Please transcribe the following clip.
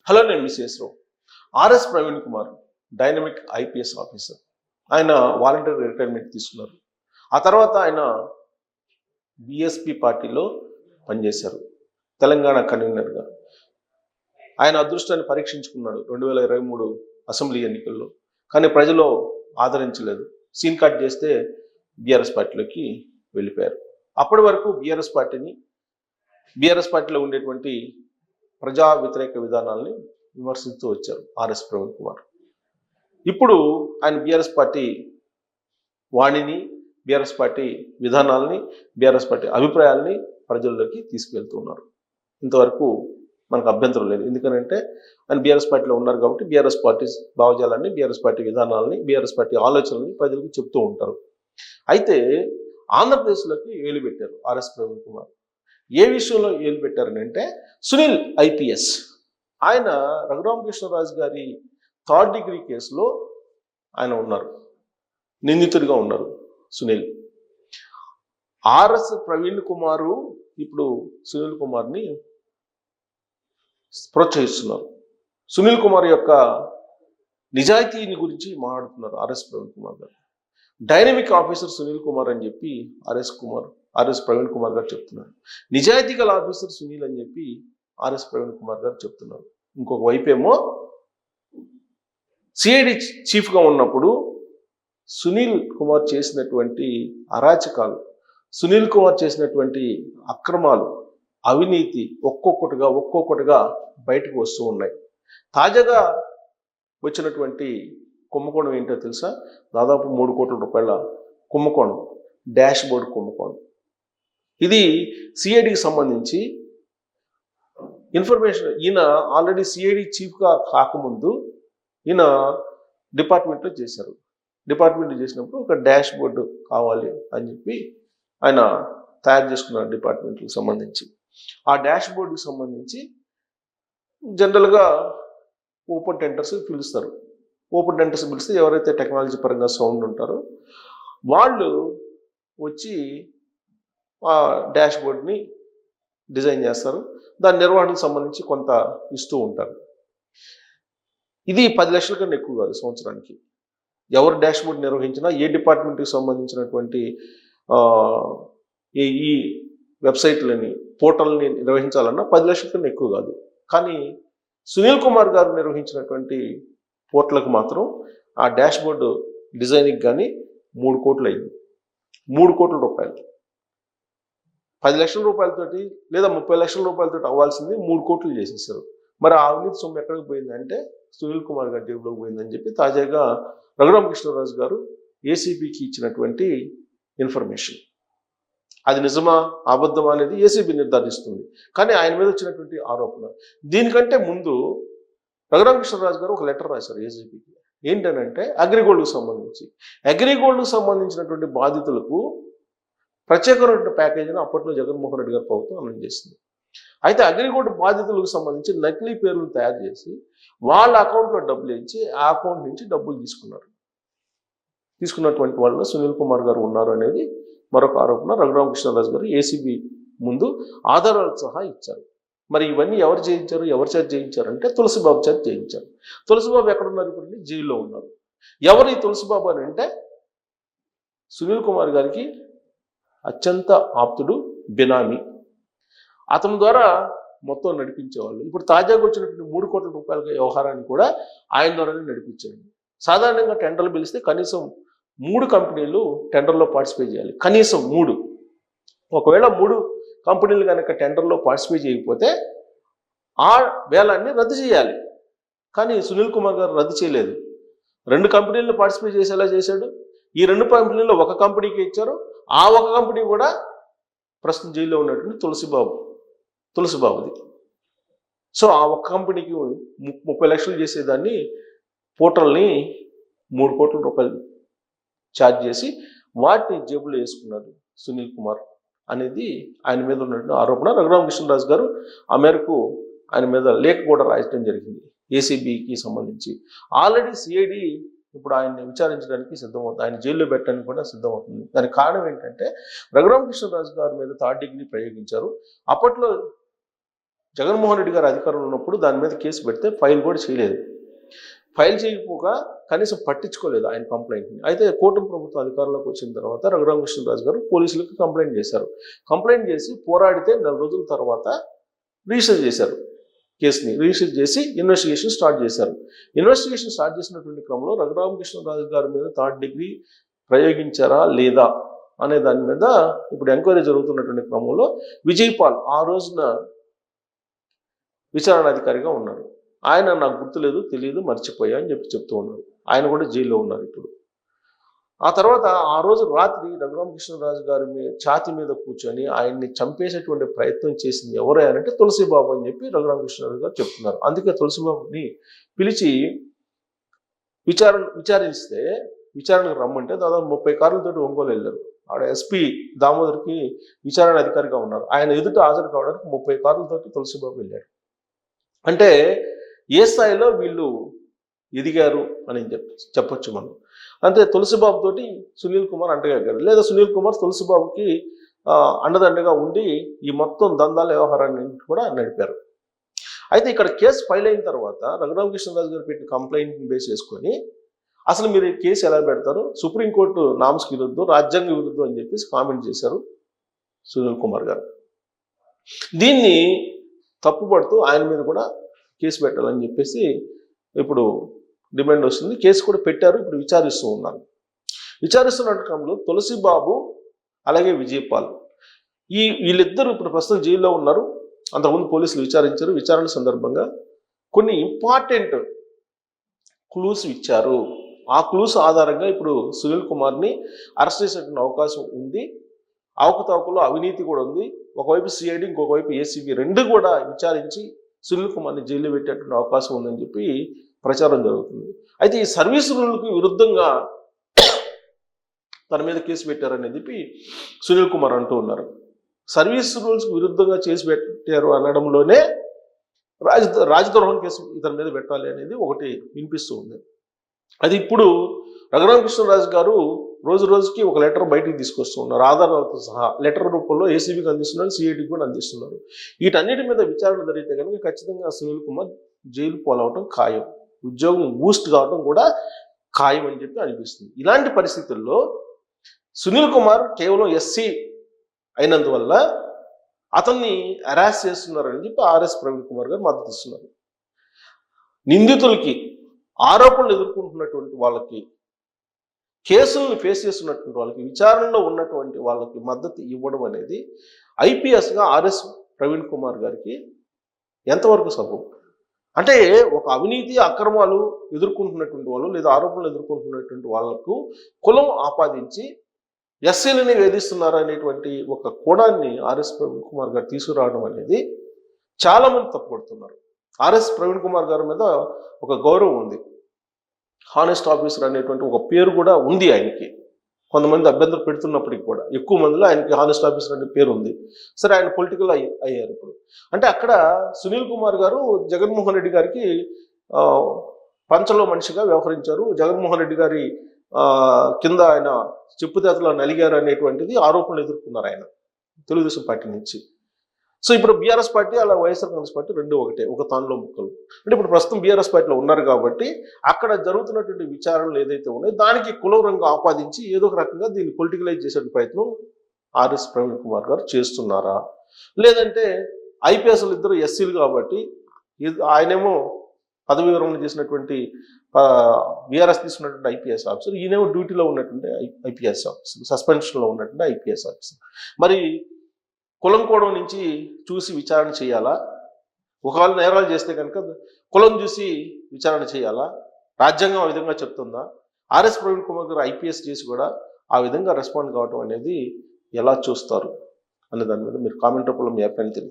Hello, నేను Mrs Rao. RS Praveen Kumar dynamic IPS officer. ఆయన volunteer retirement తీసుకున్నారు. ఆ తర్వాత ఆయన బీఎస్పీ పార్టీలో పనిచేశారు, తెలంగాణ కన్వీనర్గా. ఆయన అదృష్టాన్ని పరీక్షించుకున్నాడు 2023 అసెంబ్లీ ఎన్నికల్లో. కానీ ప్రజలు ఆదరించలేదు. సీన్ కట్ చేస్తే బీఆర్ఎస్ పార్టీలోకి వెళ్ళిపోయారు. అప్పటి వరకు బీఆర్ఎస్ పార్టీలో ఉండేటువంటి ప్రజా వ్యతిరేక విధానాల్ని విమర్శిస్తూ వచ్చారు ఆర్ఎస్ ప్రవీణ్ కుమార్. ఇప్పుడు ఆయన బీఆర్ఎస్ పార్టీ వాణిని, బీఆర్ఎస్ పార్టీ విధానాలని, బీఆర్ఎస్ పార్టీ అభిప్రాయాల్ని ప్రజల్లోకి తీసుకువెళ్తున్నారు. ఇంతవరకు మనకు అభ్యంతరం లేదు. ఎందుకంటే ఆయన బీఆర్ఎస్ పార్టీలో ఉన్నారు కాబట్టి బీఆర్ఎస్ పార్టీ భావజాలాన్ని, బీఆర్ఎస్ పార్టీ విధానాలని, బీఆర్ఎస్ పార్టీ ఆలోచనల్ని ప్రజలకు చెప్తూ ఉంటారు. అయితే ఆంధ్రప్రదేశ్లోకి ఏలు పెట్టారు ఆర్ఎస్ ప్రవీణ్ కుమార్. ఏ విషయంలో ఏలు పెట్టారని అంటే, సునీల్ ఐపీఎస్ ఆయన రఘురామకృష్ణరాజు గారి 3rd డిగ్రీ కేసులో ఆయన ఉన్నారు, నిందితుడిగా ఉన్నారు సునీల్. ఆర్ఎస్ ప్రవీణ్ కుమారు ఇప్పుడు సునీల్ కుమార్ని ప్రోత్సహిస్తున్నారు. సునీల్ కుమార్ యొక్క నిజాయితీని గురించి మాట్లాడుతున్నారు ఆర్ఎస్ ప్రవీణ్ కుమార్ గారు. డైనమిక్ ఆఫీసర్ సునీల్ కుమార్ అని చెప్పి ఆర్ఎస్ ప్రవీణ్ కుమార్ గారు చెప్తున్నారు. నిజాయితీ గల ఆఫీసర్ సునీల్ అని చెప్పి ఆర్ఎస్ ప్రవీణ్ కుమార్ గారు చెప్తున్నారు. ఇంకొక వైపేమో సిఐడి చీఫ్గా ఉన్నప్పుడు సునీల్ కుమార్ చేసినటువంటి అరాచకాలు, సునీల్ కుమార్ చేసినటువంటి అక్రమాలు, అవినీతి ఒక్కొక్కటిగా బయటకు వస్తూ ఉన్నాయి. తాజాగా వచ్చినటువంటి కుంభకోణం ఏంటో తెలుసా? దాదాపు 3 కోట్ల రూపాయల కుంభకోణం, డాష్ బోర్డ్ కుంభకోణం. ఇది సిఐడికి సంబంధించి ఇన్ఫర్మేషన్. ఈయన ఆల్రెడీ సిఐడి చీఫ్గా కాకముందు ఈయన డిపార్ట్మెంట్లో చేశారు. డిపార్ట్మెంట్ చేసినప్పుడు ఒక డాష్ బోర్డు కావాలి అని చెప్పి ఆయన తయారు చేసుకున్నారు డిపార్ట్మెంట్కి సంబంధించి. ఆ డాష్ బోర్డుకి సంబంధించి జనరల్గా ఓపెన్ టెండర్స్ పిలుస్తారు. ఓపెన్ టెండర్స్ పిలిస్తే ఎవరైతే టెక్నాలజీ పరంగా సౌండ్ ఉంటారో వాళ్ళు వచ్చి ఆ డాష్ బోర్డ్ని డిజైన్ చేస్తారు. దాని నిర్వహణకు సంబంధించి కొంత ఇస్తూ ఉంటారు. ఇది 10 లక్షల కన్నా ఎక్కువ కాదు సంవత్సరానికి. ఎవరు డాష్ బోర్డ్ నిర్వహించినా, ఏ డిపార్ట్మెంట్కి సంబంధించినటువంటి ఈ వెబ్సైట్లని, పోర్టల్ని నిర్వహించాలన్నా 10 లక్షల కన్నా ఎక్కువ కాదు. కానీ సునీల్ కుమార్ గారు నిర్వహించినటువంటి పోర్టల్కి మాత్రం ఆ డాష్ బోర్డు డిజైన్కి కానీ 3 కోట్లు అయింది. 3 కోట్ల రూపాయలు. 10 లక్షల రూపాయలతోటి లేదా 30 లక్షల రూపాయలతోటి అవ్వాల్సింది 3 కోట్లు చేసేసారు. మరి ఆ అవినీతి సొమ్ము ఎక్కడికి పోయిందంటే సునీల్ కుమార్ గారి జేబులోకి పోయిందని చెప్పి తాజాగా రఘురామకృష్ణరాజు గారు ఏసీబీకి ఇచ్చినటువంటి ఇన్ఫర్మేషన్. అది నిజమా అబద్ధమా అనేది ఏసీబీ నిర్ధారిస్తుంది. కానీ ఆయన మీద వచ్చినటువంటి ఆరోపణ. దీనికంటే ముందు రఘురామకృష్ణరాజు గారు ఒక లెటర్ రాశారు ఏసీబీకి. ఏంటనంటే అగ్రిగోల్డ్కు సంబంధించినటువంటి బాధితులకు ప్రత్యేకమైన ప్యాకేజీని అప్పట్లో జగన్మోహన్ రెడ్డి గారి ప్రభుత్వం అనౌన్స్ చేసింది. అయితే అగ్రిగోల్డ్ బాధితులకు సంబంధించి నకిలీ పేర్లను తయారు చేసి వాళ్ళ అకౌంట్లో డబ్బులు ఇచ్చి ఆ అకౌంట్ నుంచి డబ్బులు తీసుకున్నటువంటి వాళ్ళు సునీల్ కుమార్ గారు ఉన్నారు అనేది మరొక ఆరోపణ. రఘురామకృష్ణరాజు గారు ఏసీబీ ముందు ఆధారాలతో సహా ఇచ్చారు. మరి ఇవన్నీ ఎవరు చేత చేయించారు అంటే తులసిబాబు చేత చేయించారు. తులసిబాబు ఎక్కడున్నారు? ఇప్పుడు జైల్లో ఉన్నారు. ఎవరు ఈ తులసిబాబు అని అంటే సునీల్ కుమార్ గారికి అత్యంత ఆప్తుడు, బినామీ. అతని ద్వారా మొత్తం నడిపించేవాళ్ళు. ఇప్పుడు తాజాగా వచ్చినటువంటి 3 కోట్ల రూపాయల వ్యవహారాన్ని కూడా ఆయన ద్వారానే నడిపించాడు. సాధారణంగా టెండర్లు పిలిస్తే కనీసం 3 కంపెనీలు టెండర్లో పార్టిసిపేట్ చేయాలి. కనీసం 3. ఒకవేళ 3 కంపెనీలు కనుక టెండర్లో పార్టిసిపేట్ చేయకపోతే ఆ వేలాన్ని రద్దు చేయాలి. కానీ సునీల్ కుమార్ గారు రద్దు చేయలేదు. 2 కంపెనీలను పార్టిసిపేట్ చేసేలా చేశాడు. ఈ 2 కంపెనీల్లో ఒక కంపెనీకి ఇచ్చారు. ఆ ఒక కంపెనీ కూడా ప్రస్తుతం జైల్లో ఉన్నటువంటి తులసిబాబుది. సో ఆ ఒక్క కంపెనీకి 30 లక్షలు చేసేదాన్ని పోర్టల్ని 3 కోట్ల రూపాయలు ఛార్జ్ చేసి వాటిని జేబులో వేసుకున్నాడు సునీల్ కుమార్ అనేది ఆయన మీద ఉన్నటువంటి ఆరోపణ. రఘురామకృష్ణరాజు గారు ఆ మేరకు ఆయన మీద లేఖ కూడా రాయడం జరిగింది ఏసీబీకి సంబంధించి. ఆల్రెడీ సిఐడి ఇప్పుడు ఆయన్ని విచారించడానికి సిద్ధమవుతుంది, ఆయన జైల్లో పెట్టడానికి కూడా సిద్ధమవుతుంది. దానికి కారణం ఏంటంటే రఘురామకృష్ణరాజు గారి మీద 3rd డిగ్రీ ప్రయోగించారు. అప్పట్లో జగన్మోహన్ రెడ్డి గారు అధికారంలో ఉన్నప్పుడు దాని మీద కేసు పెడితే ఫైల్ కూడా చేయలేదు. ఫైల్ చేయకపోగా కనీసం పట్టించుకోలేదు ఆయన కంప్లైంట్ని. అయితే కూటమి ప్రభుత్వం అధికారంలోకి వచ్చిన తర్వాత రఘురామకృష్ణరాజు గారు పోలీసులకు కంప్లైంట్ చేశారు. కంప్లైంట్ చేసి పోరాడితే 4 రోజుల తర్వాత రిజిస్టర్ చేశారు. కేసుని రిజిస్టర్ చేసి ఇన్వెస్టిగేషన్ స్టార్ట్ చేశారు. ఇన్వెస్టిగేషన్ స్టార్ట్ చేసినటువంటి క్రమంలో రఘురామకృష్ణరాజు గారి మీద 3rd డిగ్రీ ప్రయోగించారా లేదా అనే దాని మీద ఇప్పుడు ఎంక్వైరీ జరుగుతున్నటువంటి క్రమంలో విజయపాల్ ఆ రోజున విచారణాధికారిగా ఉన్నారు. ఆయన నాకు గుర్తులేదు, తెలియదు, మర్చిపోయా అని చెప్తూ ఉన్నారు. ఆయన కూడా జైల్లో ఉన్నారు ఇప్పుడు. ఆ తర్వాత ఆ రోజు రాత్రి రఘురామకృష్ణరాజు గారి ఛాతి మీద కూర్చొని ఆయన్ని చంపేసేటువంటి ప్రయత్నం చేసింది ఎవరు అంటే తులసిబాబు అని చెప్పి రఘురామకృష్ణరాజు గారు చెప్తున్నారు. అందుకే తులసిబాబుని పిలిచి విచారిస్తే విచారణకు రమ్మంటే దాదాపు 30 కార్లతోటి ఒంగోలు వెళ్ళారు. ఆడ ఎస్పీ దామోదర్కి విచారణ అధికారిగా ఉన్నారు. ఆయన ఎదుట హాజరు కావడానికి 30 కార్లతోటి తులసిబాబు వెళ్ళారు. అంటే ఏ స్థాయిలో వీళ్ళు ఎదిగారు అని చెప్పొచ్చు మనం. అంటే తులసిబాబు తోటి సునీల్ కుమార్ అంటగారు, లేదా సునీల్ కుమార్ తులసిబాబుకి అండదండగా ఉండి ఈ మొత్తం దందాల వ్యవహారాన్ని కూడా నడిపారు. అయితే ఇక్కడ కేసు ఫైల్ అయిన తర్వాత రఘురామకృష్ణరాజు గారు పెట్టిన కంప్లైంట్ని బేస్ చేసుకొని అసలు మీరు కేసు ఎలా పెడతారు, సుప్రీంకోర్టు నామ్స్కి విరుద్ధం, రాజ్యాంగ విరుద్ధం అని చెప్పేసి కామెంట్ చేశారు సునీల్ కుమార్ గారు. దీన్ని తప్పుపడుతూ ఆయన మీద కూడా కేసు పెట్టాలని చెప్పేసి ఇప్పుడు డిమాండ్ వస్తుంది. కేసు కూడా పెట్టారు. ఇప్పుడు విచారిస్తూ ఉన్నారు. విచారిస్తున్న క్రమంలో తులసిబాబు అలాగే విజయపాల్ వీళ్ళిద్దరూ ఇప్పుడు ప్రస్తుతం జైల్లో ఉన్నారు. అంతకుముందు పోలీసులు విచారించారు. విచారణ సందర్భంగా కొన్ని ఇంపార్టెంట్ క్లూస్ ఇచ్చారు. ఆ క్లూస్ ఆధారంగా ఇప్పుడు సునీల్ కుమార్ని అరెస్ట్ చేసేటువంటి అవకాశం ఉంది. అవకతవకలో అవినీతి కూడా ఉంది. ఒకవైపు సిఐడి, ఇంకొక వైపు ఏసీబీ రెండు కూడా విచారించి సునీల్ కుమార్ని జైల్లో పెట్టేటువంటి అవకాశం ఉందని చెప్పి ప్రచారం జరుగుతుంది. అయితే ఈ సర్వీస్ రూల్కి విరుద్ధంగా తన మీద కేసు పెట్టారని చెప్పి సునీల్ కుమార్ అంటూ ఉన్నారు. సర్వీస్ రూల్స్కి విరుద్ధంగా చేసి పెట్టారు అనడంలోనే రాజద్రోహం కేసు ఇతని మీద పెట్టాలి అనేది ఒకటి వినిపిస్తూ ఉంది. అది ఇప్పుడు రఘురామకృష్ణరాజు గారు రోజు రోజుకి ఒక లెటర్ బయటికి తీసుకొస్తూ ఉన్నారు. ఆధారాలతో సహా లెటర్ రూపంలో ఏసీబీకి అందిస్తున్నారు, సిఐడికి కూడా అందిస్తున్నారు. వీటన్నిటి మీద విచారణ జరిగితే కనుక ఖచ్చితంగా సునీల్ కుమార్ జైలు పోలవటం ఖాయం, ఉద్యోగం బూస్ట్ కావడం కూడా ఖాయం అని చెప్పి అనిపిస్తుంది. ఇలాంటి పరిస్థితుల్లో సునీల్ కుమార్ కేవలం ఎస్సీ అయినందువల్ల అతన్ని హెరాస్ చేస్తున్నారని చెప్పి ఆర్ఎస్ ప్రవీణ్ కుమార్ గారు మద్దతు ఇస్తున్నారు. నిందితులకి ఆరోపణలు ఎదుర్కొంటున్నటువంటి వాళ్ళకి, కేసులను ఫేస్ చేస్తున్నటువంటి వాళ్ళకి, విచారణలో ఉన్నటువంటి వాళ్ళకి మద్దతు ఇవ్వడం అనేది ఐపీఎస్గా ఆర్ఎస్ ప్రవీణ్ కుమార్ గారికి ఎంతవరకు సబబు? అంటే ఒక అవినీతి అక్రమాలు ఎదుర్కొంటున్నటువంటి వాళ్ళు లేదా ఆరోపణలు ఎదుర్కొంటున్నటువంటి వాళ్ళకు కులం ఆపాదించి ఎస్సీలని వేధిస్తున్నారు అనేటువంటి ఒక కోణాన్ని ఆర్ఎస్ ప్రవీణ్ కుమార్ గారు తీసుకురావడం అనేది చాలా మంది తప్పుపడుతున్నారు. ఆర్ఎస్ ప్రవీణ్ కుమార్ గారి మీద ఒక గౌరవం ఉంది. హానెస్ట్ ఆఫీసర్ అనేటువంటి ఒక పేరు కూడా ఉంది ఆయనకి. కొంతమంది అభ్యంతరం పెడుతున్నప్పటికీ కూడా ఎక్కువ మందిలో ఆయనకి హానెస్ట్ ఆఫీసర్ అనే పేరు ఉంది. సరే, ఆయన పొలిటికల్ అయ్యారు ఇప్పుడు. అంటే అక్కడ సునీల్ కుమార్ గారు జగన్మోహన్ రెడ్డి గారికి పంచలో మనిషిగా వ్యవహరించారు. జగన్మోహన్ రెడ్డి గారి కింద ఆయన చెప్పుతేతలో నలిగారు అనేటువంటిది ఆరోపణలు ఎదుర్కొన్నారు ఆయన తెలుగుదేశం పార్టీ నుంచి. సో ఇప్పుడు బీఆర్ఎస్ పార్టీ అలా వైఎస్ఆర్ కాంగ్రెస్ పార్టీ రెండు ఒకటే, ఒక తానులో ముక్కలు. అంటే ఇప్పుడు ప్రస్తుతం బీఆర్ఎస్ పార్టీలో ఉన్నారు కాబట్టి అక్కడ జరుగుతున్నటువంటి విచారణలు ఏదైతే ఉన్నాయో దానికి కులం రంగు ఆపాదించి ఏదో ఒక రకంగా దీన్ని పొలిటికలైజ్ చేసే ప్రయత్నం ఆర్ఎస్ ప్రవీణ్ కుమార్ గారు చేస్తున్నారా, లేదంటే ఐపీఎస్లు ఇద్దరు ఎస్సీలు కాబట్టి ఆయనేమో పదవి విరమణ చేసినటువంటి బీఆర్ఎస్ తీసుకున్నటువంటి ఐపీఎస్ ఆఫీసర్, ఈయనేమో డ్యూటీలో ఉన్నటువంటి ఐపీఎస్ ఆఫీసర్, సస్పెన్షన్లో ఉన్నటువంటి ఐపీఎస్ ఆఫీసర్. మరి కులం కోణం నుంచి చూసి విచారణ చేయాలా? ఒకవేళ నేరాలు చేస్తే కనుక కులం చూసి విచారణ చేయాలా? రాజ్యాంగం ఆ విధంగా చెప్తుందా? ఆర్ఎస్ ప్రవీణ్ కుమార్ గారు ఐపీఎస్ చేసి కూడా ఆ విధంగా రెస్పాండ్ కావడం అనేది ఎలా చూస్తారు అనే దాని మీద మీరు కామెంట్ రూపంలో మీ అభిప్రాయం తెలియదు.